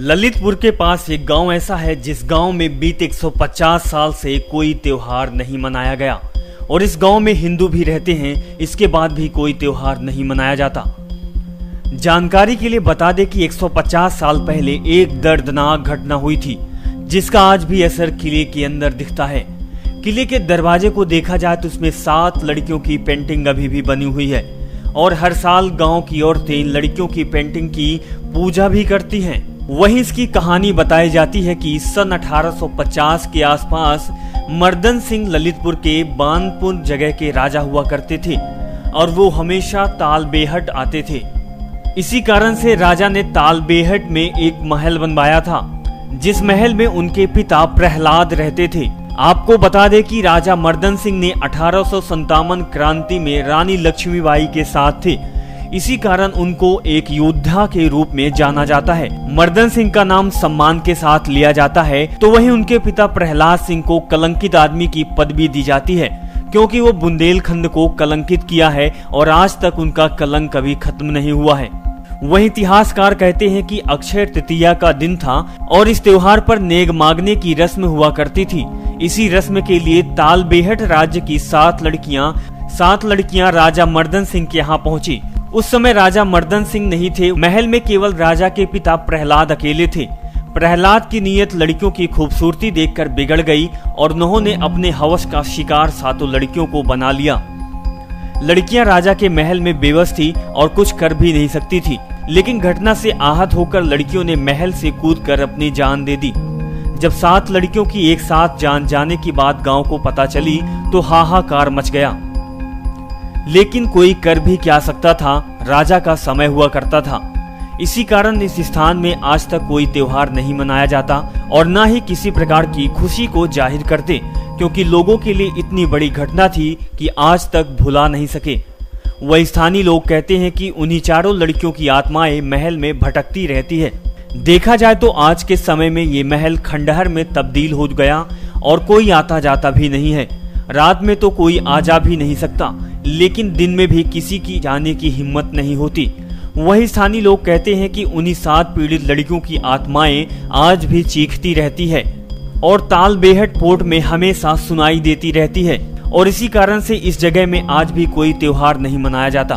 ललितपुर के पास एक गांव ऐसा है जिस गांव में बीते 150 साल से कोई त्योहार नहीं मनाया गया और इस गांव में हिंदू भी रहते हैं। इसके बाद भी कोई त्योहार नहीं मनाया जाता। जानकारी के लिए बता दें कि 150 साल पहले एक दर्दनाक घटना हुई थी जिसका आज भी असर किले के अंदर दिखता है। किले के दरवाजे को देखा जाए तो उसमें 7 लड़कियों की पेंटिंग अभी भी बनी हुई है और हर साल गांव की औरतें लड़कियों की पेंटिंग की पूजा भी करती हैं। वहीं इसकी कहानी बताई जाती है कि सन 1850 के आसपास मर्दन सिंह ललितपुर के बानपुर जगह के राजा हुआ करते थे और वो हमेशा तालबेहट आते थे। इसी कारण से राजा ने तालबेहट में एक महल बनवाया था जिस महल में उनके पिता प्रहलाद रहते थे। आपको बता दें कि राजा मर्दन सिंह ने 1857 क्रांति में रानी लक्ष्मीबाई के साथ थे। इसी कारण उनको एक योद्धा के रूप में जाना जाता है। मर्दन सिंह का नाम सम्मान के साथ लिया जाता है तो वहीं उनके पिता प्रहलाद सिंह को कलंकित आदमी की पदवी दी जाती है क्योंकि वो बुंदेलखंड को कलंकित किया है और आज तक उनका कलंक कभी खत्म नहीं हुआ है। वहीं इतिहासकार कहते हैं कि अक्षय तृतीया का दिन था और इस त्योहार पर नेग मांगने की रस्म हुआ करती थी। इसी रस्म के लिए तालबेहट राज्य की 7 लड़कियां राजा मर्दन सिंह के यहाँ पहुंची। उस समय राजा मर्दन सिंह नहीं थे, महल में केवल राजा के पिता प्रहलाद अकेले थे। प्रहलाद की नीयत लड़कियों की खूबसूरती देखकर बिगड़ गई और उन्होंने अपने हवस का शिकार 7 लड़कियों को बना लिया। लड़कियां राजा के महल में बेबस थी और कुछ कर भी नहीं सकती थी, लेकिन घटना से आहत होकर लड़कियों ने महल से कूदकर अपनी जान दे दी। जब 7 लड़कियों की एक साथ जान जाने की बात गांव को पता चली तो हाहाकार मच गया, लेकिन कोई कर भी क्या सकता था, राजा का समय हुआ करता था। इसी कारण इस स्थान में आज तक कोई त्योहार नहीं मनाया जाता और न ही किसी प्रकार की खुशी को जाहिर करते क्योंकि लोगों के लिए इतनी बड़ी घटना थी कि आज तक भुला नहीं सके। वह स्थानीय लोग कहते हैं कि उन्हीं 4 लड़कियों की आत्माएं महल में भटकती रहती है। देखा जाए तो आज के समय में ये महल खंडहर में तब्दील हो गया और कोई आता जाता भी नहीं है। रात में तो कोई आ जा भी नहीं सकता, लेकिन दिन में भी किसी की जाने की हिम्मत नहीं होती। वही स्थानीय लोग कहते हैं कि उन्हीं 7 पीड़ित लड़कियों की आत्माएं आज भी चीखती रहती है और तालबेहट फोर्ट में हमेशा सुनाई देती रहती है और इसी कारण से इस जगह में आज भी कोई त्योहार नहीं मनाया जाता।